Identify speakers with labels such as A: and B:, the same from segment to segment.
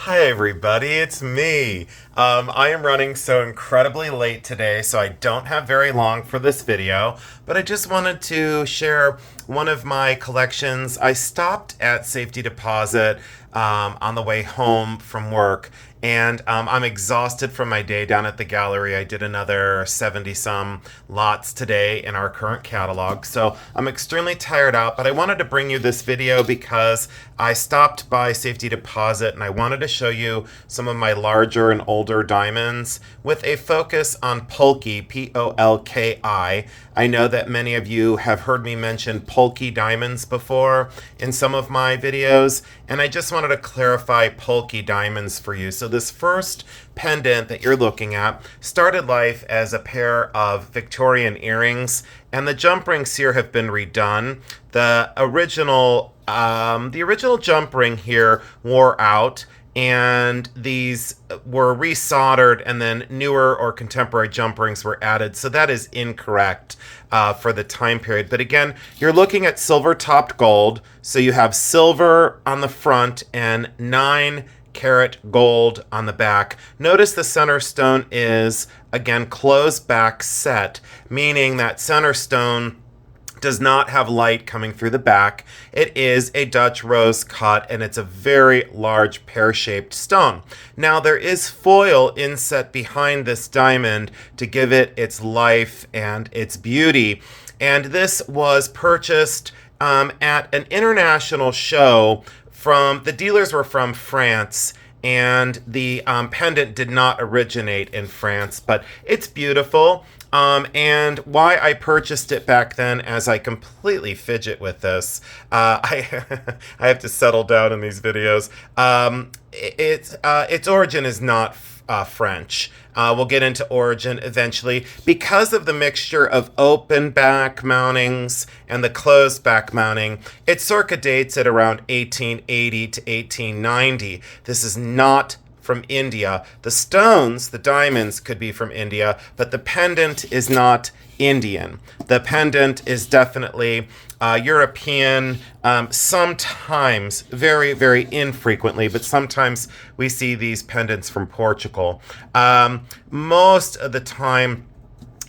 A: Hi everybody, it's me. I am running so incredibly late today, so I don't have very long for this video, but I just wanted to share one of my collections. I stopped at Safety Deposit on the way home from work, and I'm exhausted from my day down at the gallery. I did another 70 some lots today in our current catalog, so I'm extremely tired out, but I wanted to bring you this video because I stopped by Safety Deposit and I wanted to show you some of my larger and older diamonds with a focus on Polki, P-O-L-K-I. I know that many of you have heard me mention Polki diamonds before in some of my videos, and I just wanted to clarify Polki diamonds for you. So this first pendant that you're looking at started life as a pair of Victorian earrings, and the jump rings here have been redone. The original jump ring here wore out, and these were resoldered, and then newer or contemporary jump rings were added. So that is incorrect for the time period. But again, you're looking at silver topped gold. So you have silver on the front and 9-carat gold on the back. Notice the center stone is, again, closed back set, meaning that center stone does not have light coming through the back. It is a Dutch rose cut, and it's a very large pear-shaped stone. Now, there is foil inset behind this diamond to give it its life and its beauty. And this was purchased at an international show. The dealers were from France, and the pendant did not originate in France, but it's beautiful. And why I purchased it back then, as I completely fidget with this, I I have to settle down in these videos. Its origin is not French. We'll get into origin eventually. Because of the mixture of open back mountings and the closed back mounting, it circa dates at around 1880 to 1890. This is not from India. The stones, the diamonds, could be from India, but the pendant is not Indian. The pendant is definitely European, sometimes, very, very infrequently, but sometimes we see these pendants from Portugal. Most of the time,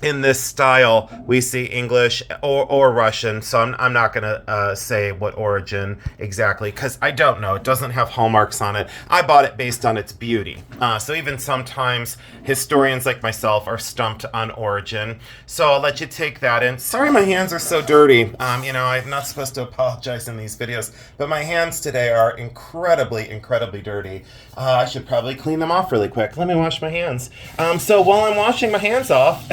A: in this style, we see English or Russian, so I'm not going to say what origin exactly, because I don't know. It doesn't have hallmarks on it. I bought it based on its beauty. So even sometimes historians like myself are stumped on origin. So I'll let you take that in. Sorry my hands are so dirty. I'm not supposed to apologize in these videos, but my hands today are incredibly, incredibly dirty. I should probably clean them off really quick. Let me wash my hands. So while I'm washing my hands off,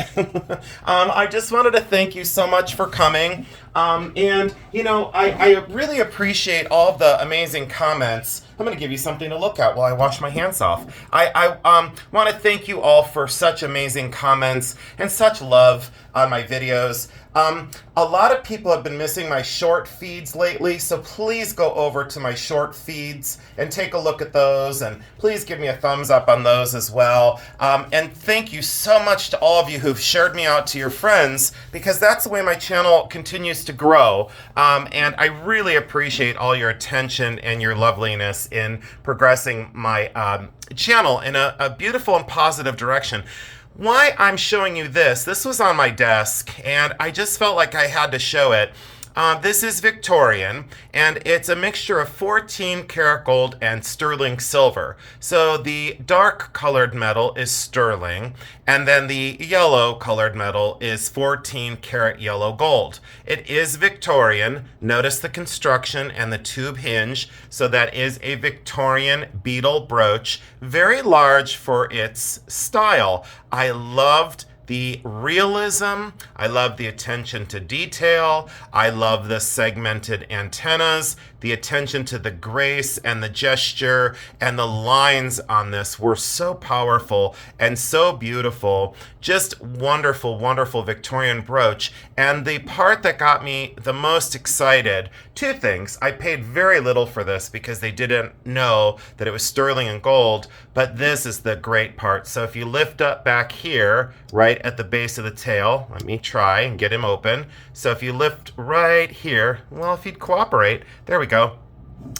A: I just wanted to thank you so much for coming. I really appreciate all of the amazing comments. I'm going to give you something to look at while I wash my hands off. I want to thank you all for such amazing comments and such love on my videos. A lot of people have been missing my short feeds lately, so please go over to my short feeds and take a look at those, and please give me a thumbs up on those as well. And thank you so much to all of you who've shared me out to your friends, because that's the way my channel continues to grow. And I really appreciate all your attention and your loveliness in progressing my channel in a beautiful and positive direction. Why I'm showing you this was on my desk, and I just felt like I had to show it. This is Victorian, and it's a mixture of 14-karat gold and sterling silver. So the dark-colored metal is sterling, and then the yellow-colored metal is 14-karat yellow gold. It is Victorian. Notice the construction and the tube hinge. So that is a Victorian beetle brooch, very large for its style. I loved the realism. I love the attention to detail. I love the segmented antennas. The attention to the grace and the gesture and the lines on this were so powerful and so beautiful. Just wonderful, wonderful Victorian brooch. And the part that got me the most excited, two things. I paid very little for this because they didn't know that it was sterling and gold, but this is the great part. So if you lift up back here, right at the base of the tail, let me try and get him open. So if you lift right here, well, if you'd cooperate, there we go.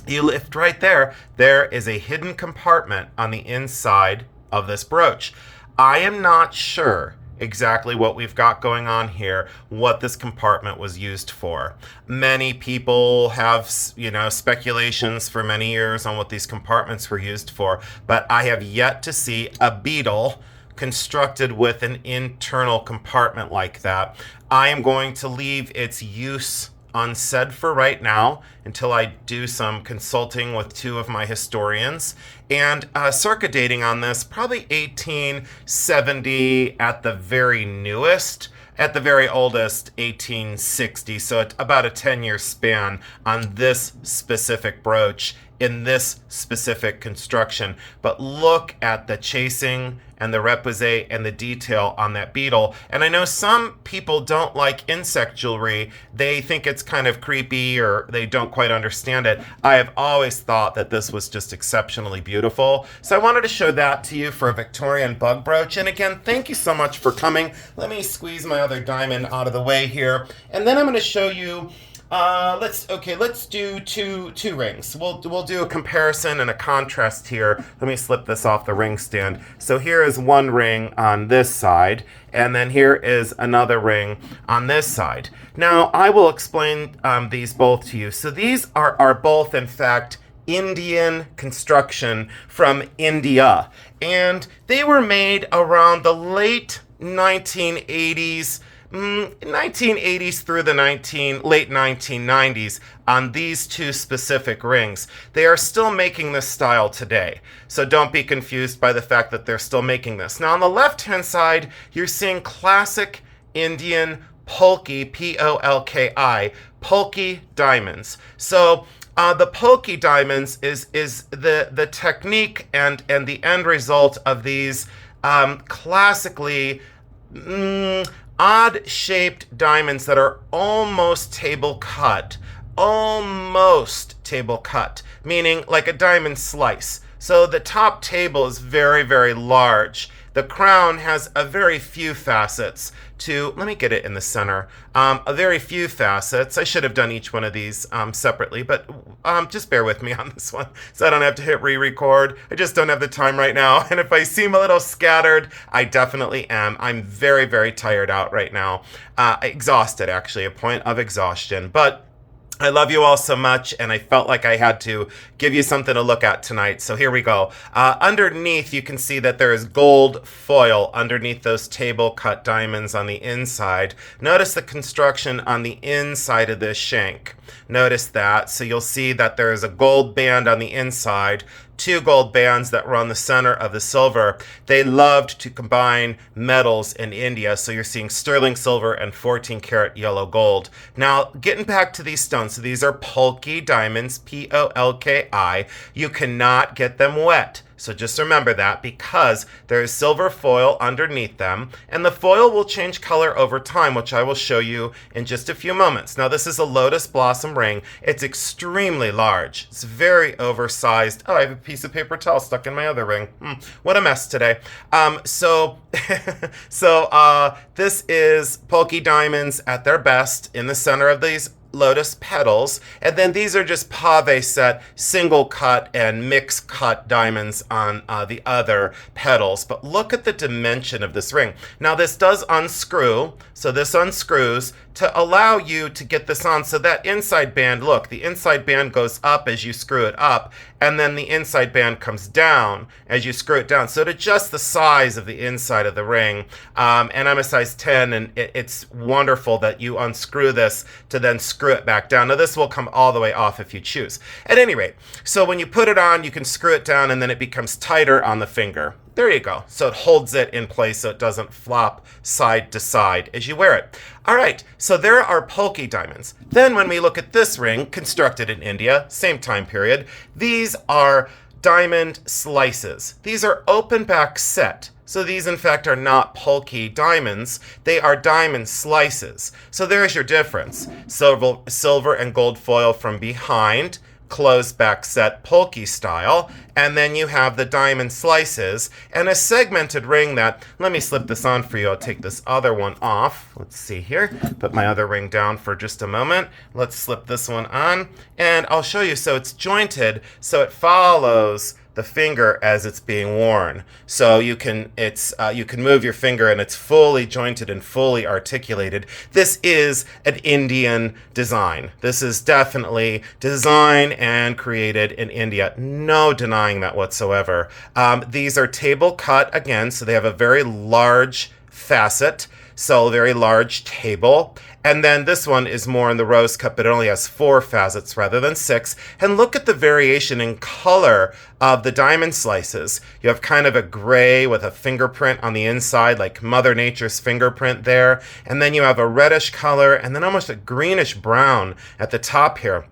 A: you lift right there, there is a hidden compartment on the inside of this brooch. I am not sure exactly what we've got going on here, what this compartment was used for. Many people have, speculations for many years on what these compartments were used for, but I have yet to see a beetle constructed with an internal compartment like that. I am going to leave its use unsaid for right now until I do some consulting with two of my historians. And circa dating on this, probably 1870 at the very newest. At the very oldest, 1860. So it's about a 10-year span on this specific brooch in this specific construction. But look at the chasing and the repoussé and the detail on that beetle. And I know some people don't like insect jewelry. They think it's kind of creepy or they don't quite understand it. I have always thought that this was just exceptionally beautiful. So I wanted to show that to you for a Victorian bug brooch. And again, thank you so much for coming. Let me squeeze my other diamond out of the way here. And then I'm going to show you let's do two rings. We'll do a comparison and a contrast here. Let me slip this off the ring stand. So here is one ring on this side, and then here is another ring on this side. Now I will explain these both to you. So these are both in fact Indian construction from India, and they were made around the late 1980s. 1980s through the late 1990s on these two specific rings. They are still making this style today, so don't be confused by the fact that they're still making this. Now on the left hand side, you're seeing classic Indian Polki, P-O-L-K-I, Polki diamonds. So the Polki diamonds is the technique and the end result of these classically odd-shaped diamonds that are almost table cut, meaning like a diamond slice. So the top table is very, very large. The crown has a very few facets let me get it in the center, a very few facets. I should have done each one of these separately, but just bear with me on this one so I don't have to hit re-record. I just don't have the time right now, and if I seem a little scattered, I definitely am. I'm very, very tired out right now, exhausted actually, a point of exhaustion, but I love you all so much, and I felt like I had to give you something to look at tonight. So here we go. Underneath, you can see that there is gold foil underneath those table-cut diamonds on the inside. Notice the construction on the inside of this shank. Notice that. So you'll see that there is a gold band on the inside, two gold bands that run the center of the silver. They loved to combine metals in India, so you're seeing sterling silver and 14-karat yellow gold. Now, getting back to these stones, so these are Polki diamonds, P-O-L-K-I. You cannot get them wet. So just remember that, because there is silver foil underneath them, and the foil will change color over time, which I will show you in just a few moments. Now this is a lotus blossom ring. It's extremely large. It's very oversized. Oh, I have a piece of paper towel stuck in my other ring. What a mess today. So this is Polki diamonds at their best in the center of these lotus petals, and then these are just pave set single cut and mix cut diamonds on the other petals. But look at the dimension of this ring. Now this does unscrew, so this unscrews to allow you to get this on. So that inside band, look, the inside band goes up as you screw it up, and then the inside band comes down as you screw it down. So it adjusts the size of the inside of the ring. And I'm a size 10, and it's wonderful that you unscrew this to then screw it back down. Now this will come all the way off if you choose. At any rate, so when you put it on, you can screw it down, and then it becomes tighter on the finger. There you go. So it holds it in place so it doesn't flop side to side as you wear it. All right, so there are Polki diamonds. Then when we look at this ring, constructed in India, same time period, these are diamond slices. These are open back set. So these in fact are not Polki diamonds, they are diamond slices. So there's your difference. Silver and gold foil from behind, closed back set Polki style, and then you have the diamond slices and a segmented ring that, let me slip this on for you. I'll take this other one off. Let's see here. Put my other ring down for just a moment. Let's slip this one on and I'll show you. So it's jointed so it follows the finger as it's being worn. So you can move your finger and it's fully jointed and fully articulated. This is an Indian design. This is definitely designed and created in India. No denying that whatsoever. These are table cut again, so they have a very large facet, so a very large table. And then this one is more in the rose cut, but it only has 4 facets rather than 6. And look at the variation in color of the diamond slices. You have kind of a gray with a fingerprint on the inside, like Mother Nature's fingerprint there. And then you have a reddish color and then almost a greenish brown at the top here.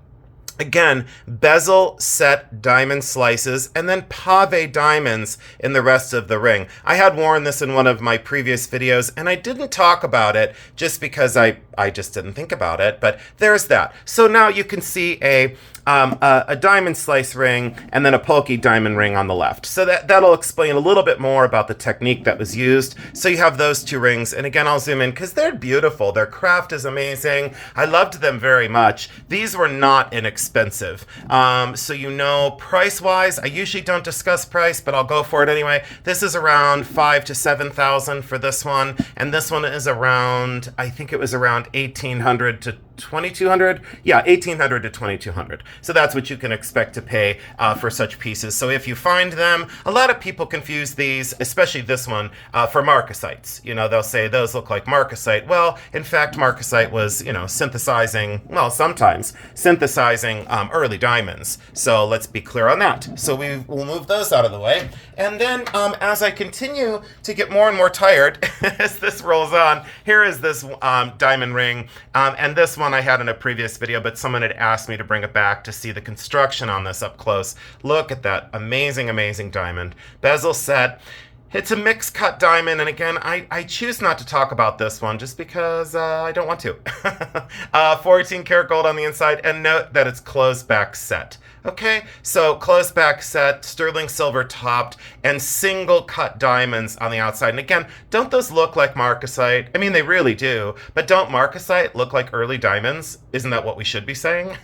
A: Again, bezel set diamond slices and then pave diamonds in the rest of the ring. I had worn this in one of my previous videos and I didn't talk about it just because I just didn't think about it, but there's that. So now you can see a diamond slice ring and then a Polki diamond ring on the left. So that'll explain a little bit more about the technique that was used. So you have those 2 rings, and again I'll zoom in because they're beautiful. Their craft is amazing. I loved them very much. These were not inexpensive. So you know, price-wise, I usually don't discuss price, but I'll go for it anyway. This is around $5,000 to $7,000 for this one, and this one is around, I think it was around $1,800 to $2,200. Yeah, $1,800 to $2,200. So that's what you can expect to pay for such pieces. So if you find them, a lot of people confuse these, especially this one, for marcasites. You know, they'll say those look like marcasite. Well, in fact, marcasite was, you know, sometimes synthesizing early diamonds. So let's be clear on that. So we'll move those out of the way. And then as I continue to get more and more tired as this rolls on, here is this diamond ring. And this one I had in a previous video, but someone had asked me to bring it back to see the construction on this up close. Look at that amazing, amazing diamond. Bezel set. It's a mixed cut diamond, and again, I choose not to talk about this one just because I don't want to. 14 karat gold on the inside, and note that it's closed back set. Okay, so closed back set, sterling silver topped, and single cut diamonds on the outside. And again, don't those look like marcasite? I mean, they really do, but don't marcasite look like early diamonds? Isn't that what we should be saying?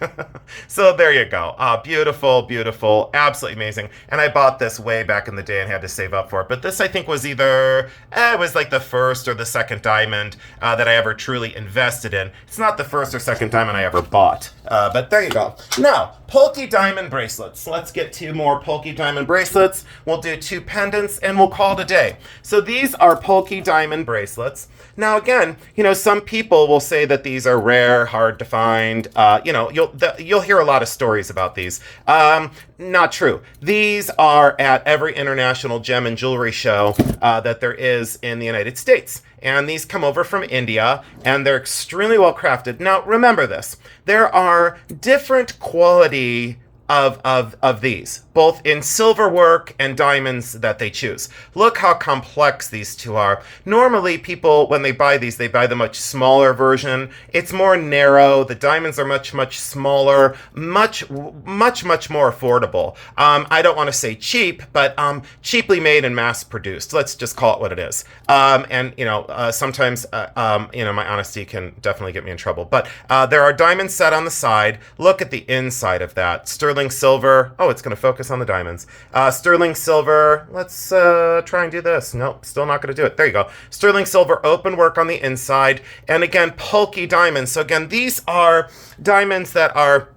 A: So there you go. Beautiful, beautiful, absolutely amazing. And I bought this way back in the day and had to save up for it. But this I think was either, it was like the first or the second diamond that I ever truly invested in. It's not the first or second diamond I ever bought, but there you go. Now, Polki diamond bracelets. Let's get 2 more Polki diamond bracelets. We'll do 2 pendants and we'll call it a day. So these are Polki diamond bracelets. Now again, you know, some people will say that these are rare, hard to find. You know, you'll hear a lot of stories about these. Not true. These are at every international gem and jewelry show that there is in the United States. And these come over from India, and they're extremely well crafted. Now, remember this. There are different quality of these, both in silver work and diamonds that they choose. Look how complex these 2 are. Normally, people, when they buy these, they buy the much smaller version. It's more narrow. The diamonds are much, much smaller, much more affordable. I don't want to say cheap, but cheaply made and mass produced. Let's just call it what it is. And, you know, sometimes, you know, my honesty can definitely get me in trouble. But there are diamonds set on the side. Look at the inside of that. Sterling silver. Oh, it's going to focus on the diamonds. Sterling silver. Let's try and do this. Nope, still not going to do it. There you go. Sterling silver open work on the inside. And again, Polki diamonds. So again, these are diamonds that are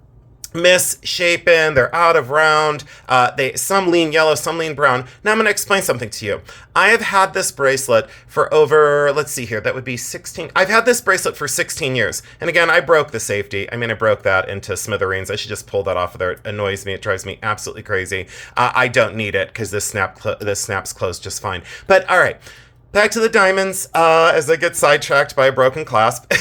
A: misshapen, they're out of round, some lean yellow, some lean brown. Now I'm going to explain something to you. I have had this bracelet for over, let's see here, that would be 16. I've had this bracelet for 16 years. And again, I broke the safety. I mean, I broke that into smithereens. I should just pull that off of there. It annoys me. It drives me absolutely crazy. I don't need it because this snaps closed just fine. But all right. Back to the diamonds, as I get sidetracked by a broken clasp.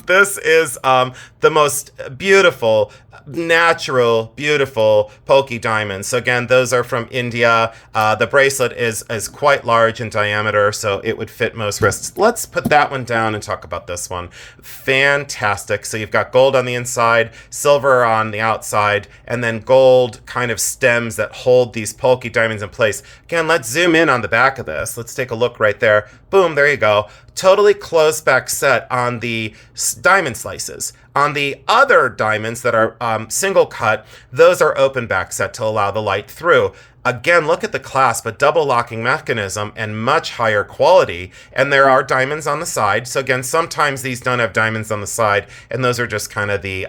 A: This is the most beautiful natural, beautiful Polki diamonds. So again, those are from India. The bracelet is quite large in diameter, so it would fit most wrists. Let's put that one down and talk about this one. Fantastic. So you've got gold on the inside, silver on the outside, and then gold kind of stems that hold these Polki diamonds in place. Again, let's zoom in on the back of this. Let's take a look right there. Boom, there you go. Totally closed back set on the diamond slices. On the other diamonds that are single cut, those are open back set to allow the light through. Again, look at the clasp, a double locking mechanism and much higher quality. And there are diamonds on the side. So again, sometimes these don't have diamonds on the side, and those are just kind of the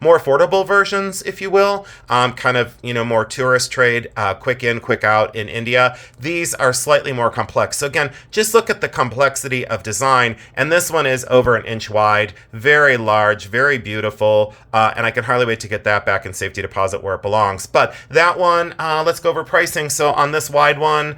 A: more affordable versions, if you will. Kind of, more tourist trade, quick in, quick out in India. These are slightly more complex. So again, just look at the complexity of design. And this one is over an inch wide, very large, very beautiful. And I can hardly wait to get that back in safety deposit where it belongs. But that one, let's go over pricing. So on this wide one,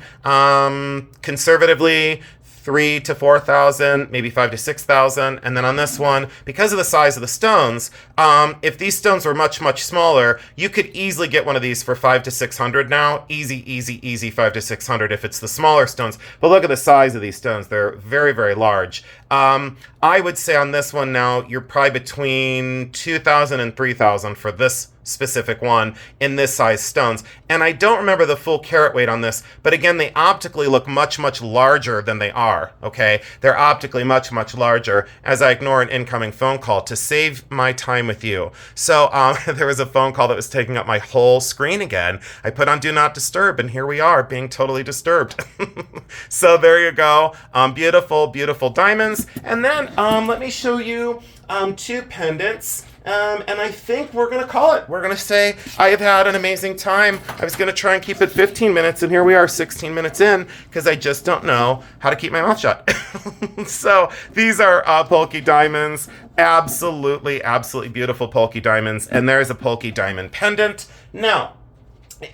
A: conservatively 3,000 to 4,000, maybe 5,000 to 6,000. And then on this one, because of the size of the stones, if these stones were much, much smaller, you could easily get one of these for 500 to 600 now. Easy, 500 to 600 if it's the smaller stones. But look at the size of these stones. They're very, very large. I would say on this one now, you're probably between 2,000 and 3,000 for this specific one in this size stones. And I don't remember the full carat weight on this, but again, they optically look much, much larger than they are, okay? They're optically much, much larger as I ignore an incoming phone call to save my time with you. So there was a phone call that was taking up my whole screen again. I put on Do Not Disturb, and here we are being totally disturbed. So there you go. Beautiful, beautiful diamonds. And then let me show you two pendants. And I think we're going to call it. We're going to say, I have had an amazing time. I was going to try and keep it 15 minutes, and here we are 16 minutes in, because I just don't know how to keep my mouth shut. So these are Polki diamonds. Absolutely, absolutely beautiful Polki diamonds. And there's a Polki diamond pendant. Now,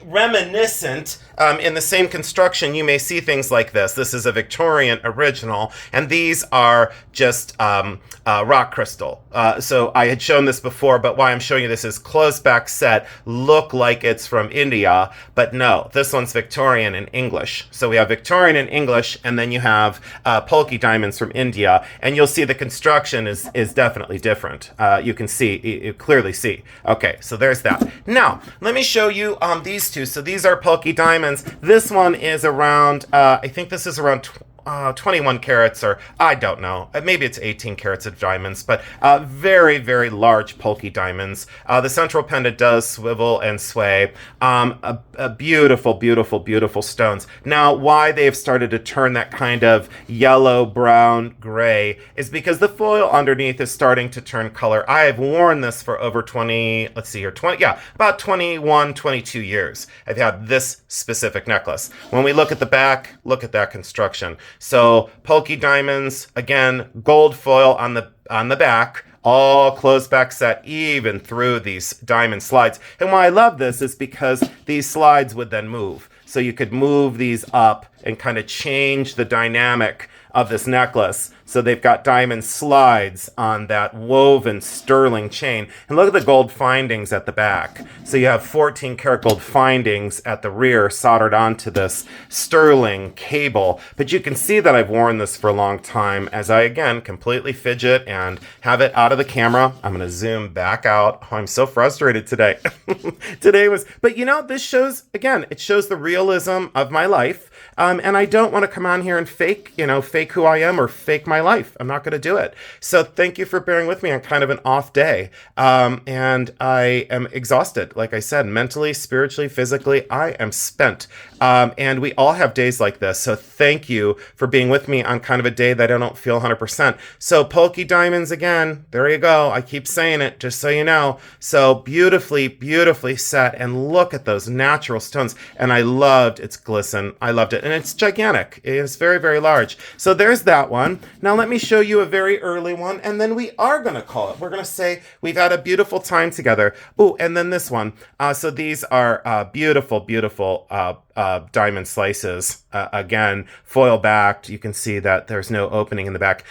A: reminiscent, in the same construction, you may see things like this. This is a Victorian original, and these are just rock crystal. So I had shown this before, but why I'm showing you this is closed back set, look like it's from India, but no, this one's Victorian in English. So we have Victorian in English, and then you have Polki diamonds from India, and you'll see the construction is definitely different. You can see, you clearly see. Okay, so there's that. Now, let me show you these two. So these are Polki diamonds. This one is around, I think this is around 21 carats, or I don't know. Maybe it's 18 carats of diamonds, but very, very large Polki diamonds. The central pendant does swivel and sway. A beautiful, beautiful, beautiful stones. Now, why they've started to turn that kind of yellow, brown, gray is because the foil underneath is starting to turn color. I have worn this for over 20, let's see here, about 21, 22 years. I've had this specific necklace. When we look at the back, look at that construction. So Polki diamonds, again, gold foil on the back, all closed back set, even through these diamond slides. And why I love this is because these slides would then move. So you could move these up and kind of change the dynamic of this necklace. So they've got diamond slides on that woven sterling chain. And look at the gold findings at the back. So you have 14 karat gold findings at the rear soldered onto this sterling cable. But you can see that I've worn this for a long time as I, again, completely fidget and have it out of the camera. I'm going to zoom back out. Oh, I'm so frustrated today. But this shows, again, it shows the realism of my life. And I don't want to come on here and fake who I am or fake my life. I'm not going to do it. So thank you for bearing with me on kind of an off day. And I am exhausted. Like I said, mentally, spiritually, physically, I am spent. And we all have days like this. So thank you for being with me on kind of a day that I don't feel 100%. So Polki diamonds again, there you go. I keep saying it just so you know. So beautifully, beautifully set. And look at those natural stones. And I loved its glisten. I loved it. And it's gigantic. It's very, very large. So there's that one. Now let me show you a very early one, and then we are going to call it. We're going to say we've had a beautiful time together. Oh, and then this one. So these are beautiful, beautiful diamond slices. Again, foil backed. You can see that there's no opening in the back.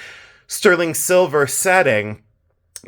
A: Sterling silver setting.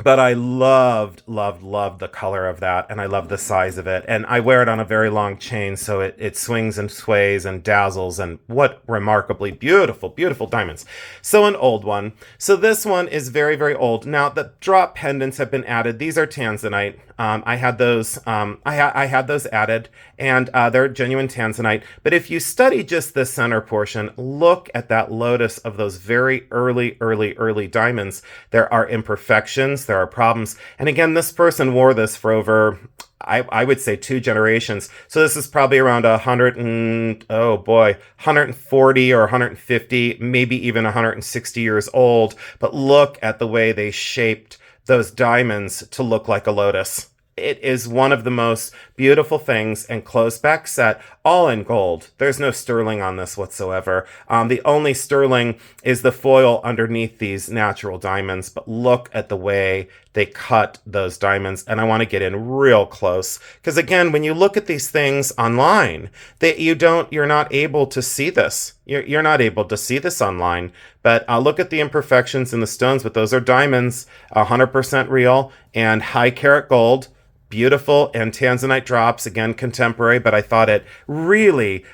A: But I loved the color of that, and I love the size of it. And I wear it on a very long chain, so it swings and sways and dazzles, and what remarkably beautiful diamonds. So an old one. So this one is very old. Now the drop pendants have been added. These are tanzanite. I had those. I had those added, and they're genuine tanzanite. But if you study just the center portion, look at that lotus of those very early diamonds. There are imperfections. There are problems. And again, this person wore this for over, I would say, 2 generations. So this is probably around 140 or 150, maybe even 160 years old. But look at the way they shaped those diamonds to look like a lotus. It is one of the most beautiful things, and closed back set, all in gold. There's no sterling on this whatsoever. The only sterling is the foil underneath these natural diamonds, but look at the way they cut those diamonds, and I want to get in real close, because again, when you look at these things online, you're not able to see this. You're not able to see this online, but look at the imperfections in the stones, but those are diamonds, 100% real, and high carat gold. Beautiful, and tanzanite drops, again contemporary, but I thought it really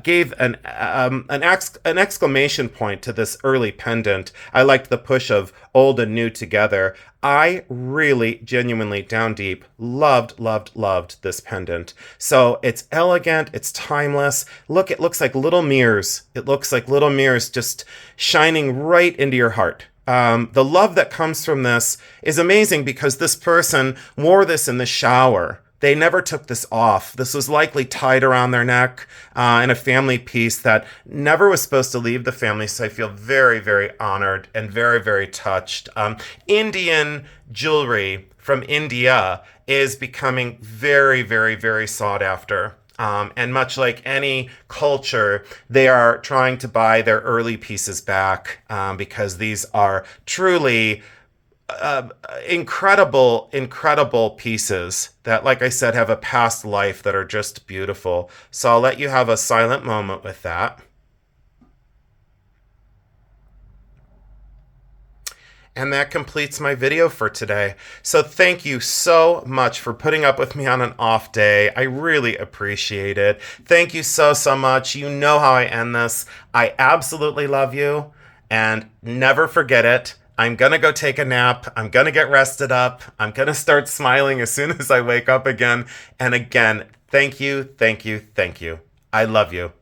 A: gave an exclamation point to this early pendant. I liked the push of old and new together. I really, genuinely, down deep, loved this pendant. So it's elegant, it's timeless. Look, it looks like little mirrors. It looks like little mirrors just shining right into your heart. The love that comes from this is amazing, because this person wore this in the shower. They never took this off. This was likely tied around their neck in a family piece that never was supposed to leave the family. So I feel very honored and very touched. Indian jewelry from India is becoming very sought after. And much like any culture, they are trying to buy their early pieces back, because these are truly incredible pieces that, like I said, have a past life that are just beautiful. So I'll let you have a silent moment with that. And that completes my video for today. So thank you so much for putting up with me on an off day. I really appreciate it. Thank you so much. You know how I end this. I absolutely love you, and never forget it. I'm going to go take a nap. I'm going to get rested up. I'm going to start smiling as soon as I wake up again. And again, thank you. I love you.